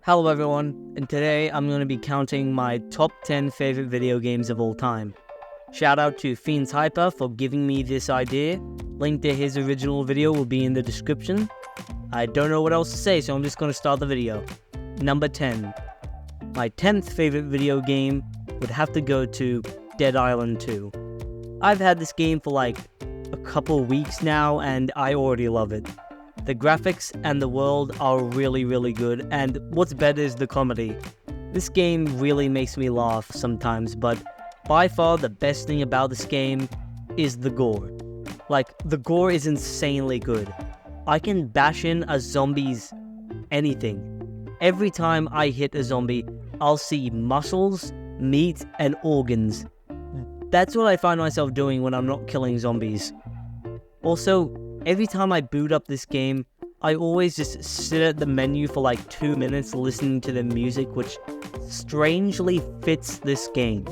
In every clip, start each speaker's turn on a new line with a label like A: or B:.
A: Hello everyone, and today I'm going to be counting my top 10 favorite video games of all time. Shout out to Fiends Hyper for giving me this idea. Link to his original video will be in the description. I don't know what else to say, so I'm just going to start the video. Number 10. My 10th favorite video game would have to go to Dead Island 2. I've had this game for like a couple weeks now, and I already love it. The graphics and the world are really good, and what's better is the comedy. This game really makes me laugh sometimes, but by far the best thing about this game is the gore. Like, the gore is insanely good. I can bash in a zombie's anything. Every time I hit a zombie, I'll see muscles, meat, and organs. That's what I find myself doing when I'm not killing zombies. Also, every time I boot up this game, I always just sit at the menu for like 2 minutes listening to the music, which strangely fits this game.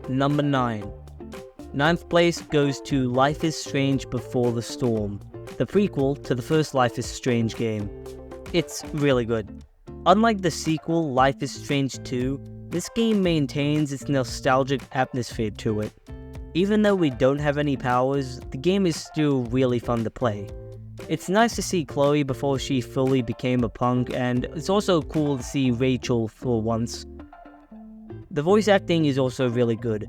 A: Number 9. Ninth place goes to Life is Strange Before the Storm, the prequel to the first Life is Strange game. It's really good. Unlike the sequel, Life is Strange 2, this game maintains its nostalgic atmosphere to it. Even though we don't have any powers, the game is still really fun to play. It's nice to see Chloe before she fully became a punk, and it's also cool to see Rachel for once. The voice acting is also really good.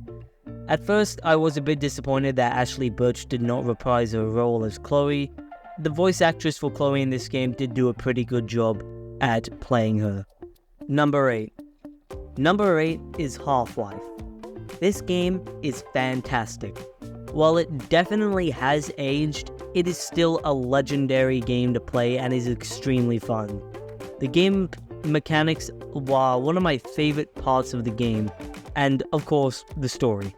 A: At first, I was a bit disappointed that Ashley Birch did not reprise her role as Chloe. The voice actress for Chloe in this game did do a pretty good job at playing her. Number 8. Number 8 is Half-Life. This game is fantastic. While it definitely has aged, it is still a legendary game to play and is extremely fun. The game mechanics were one of my favorite parts of the game, and of course, the story.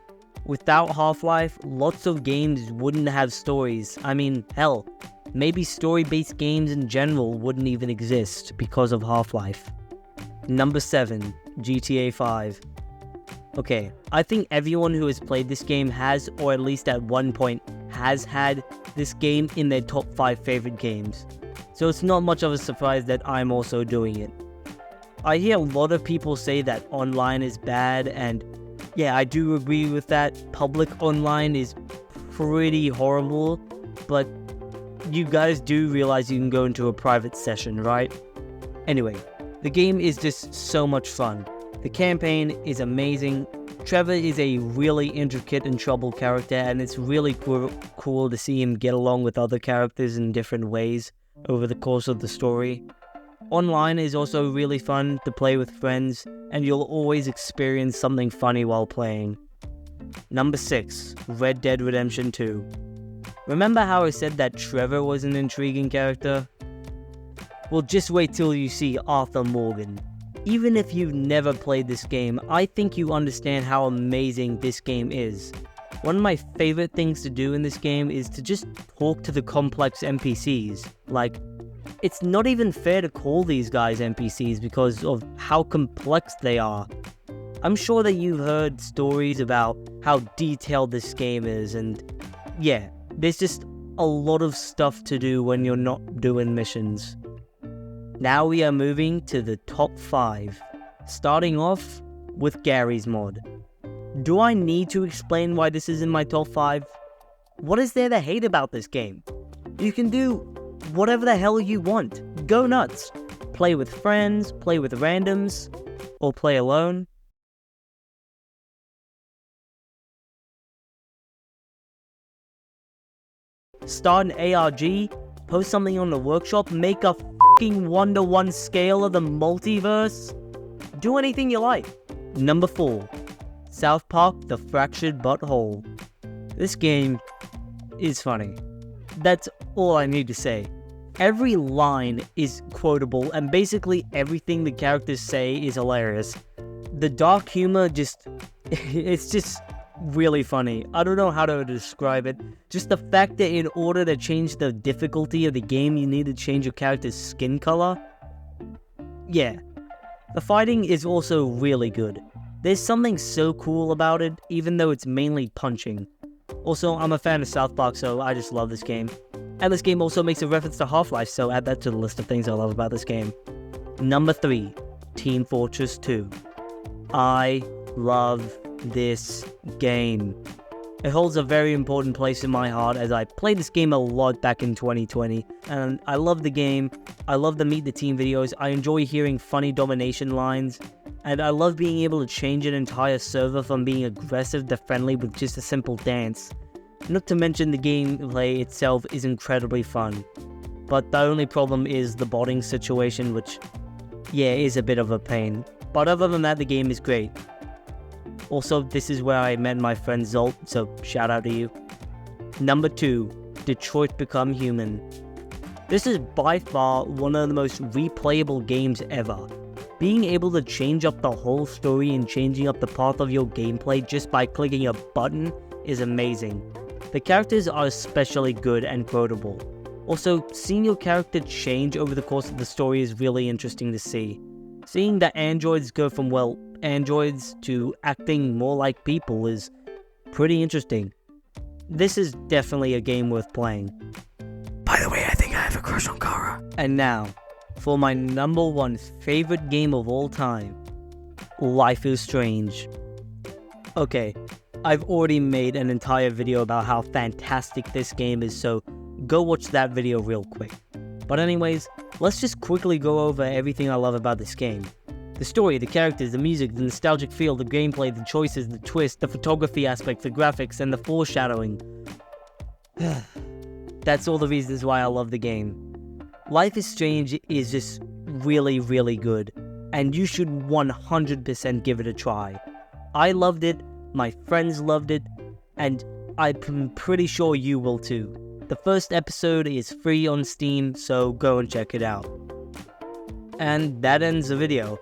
A: Without Half-Life, lots of games wouldn't have stories. I mean, hell, maybe story-based games in general wouldn't even exist because of Half-Life. Number 7, GTA 5. Okay, I think everyone who has played this game has, or at least at one point, has had this game in their top 5 favorite games. So it's not much of a surprise that I'm also doing it. I hear a lot of people say that online is bad, and yeah, I do agree with that. Public online is pretty horrible, but you guys do realize you can go into a private session, right? Anyway, the game is just so much fun. The campaign is amazing. Trevor is a really intricate and troubled character, and it's really cool to see him get along with other characters in different ways over the course of the story. Online is also really fun to play with friends, and you'll always experience something funny while playing. Number 6, Red Dead Redemption 2. Remember how I said that Trevor was an intriguing character? Well, just wait till you see Arthur Morgan. Even if you've never played this game, I think you understand how amazing this game is. One of my favorite things to do in this game is to just talk to the complex NPCs. Like, it's not even fair to call these guys NPCs because of how complex they are. I'm sure that you've heard stories about how detailed this game is, and yeah, there's just a lot of stuff to do when you're not doing missions. Now we are moving to the top 5, starting off with Gary's mod. Do I need to explain why this is in my top 5? What is there to hate about this game? You can do whatever the hell you want. Go nuts. Play with friends, play with randoms, or play alone. Start an ARG, post something on the workshop, make a fucking 1-to-1 scale of the multiverse. Do anything you like. Number 4, South Park: The Fractured But Whole. This game is funny. That's all I need to say. Every line is quotable, and basically everything the characters say is hilarious. The dark humor it's just really funny. I don't know how to describe it. Just the fact that in order to change the difficulty of the game, you need to change your character's skin color. Yeah. The fighting is also really good. There's something so cool about it, even though it's mainly punching. Also, I'm a fan of South Park, so I just love this game. And this game also makes a reference to Half-Life, so add that to the list of things I love about this game. Number 3, Team Fortress 2. I love this game. It holds a very important place in my heart as I played this game a lot back in 2020. And I love the game. I love the Meet the Team videos. I enjoy hearing funny domination lines. And I love being able to change an entire server from being aggressive to friendly with just a simple dance. Not to mention the gameplay itself is incredibly fun. But the only problem is the botting situation, which, yeah, is a bit of a pain. But other than that, the game is great. Also, this is where I met my friend Zolt, so shout out to you. Number 2, Detroit Become Human. This is by far one of the most replayable games ever. Being able to change up the whole story and changing up the path of your gameplay just by clicking a button is amazing. The characters are especially good and quotable. Also, seeing your character change over the course of the story is really interesting to see. Seeing the androids go from, well, androids to acting more like people is pretty interesting. This is definitely a game worth playing. By the way, I think I have a crush on Kara. And now, for my number 1 favorite game of all time, Life is Strange. Okay, I've already made an entire video about how fantastic this game is, so go watch that video real quick. But anyways, let's just quickly go over everything I love about this game. The story, the characters, the music, the nostalgic feel, the gameplay, the choices, the twist, the photography aspect, the graphics, and the foreshadowing. That's all the reasons why I love the game. Life is Strange is just really, really good, and you should 100% give it a try. I loved it, my friends loved it, and I'm pretty sure you will too. The first episode is free on Steam, so go and check it out. And that ends the video.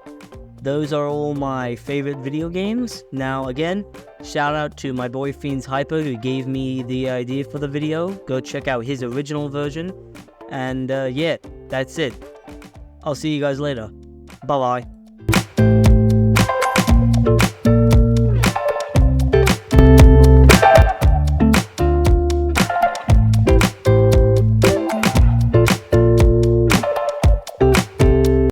A: Those are all my favorite video games. Now again, shout out to my boy Fiends Hyper who gave me the idea for the video. Go check out his original version. And yeah, that's it. I'll see you guys later. Bye bye.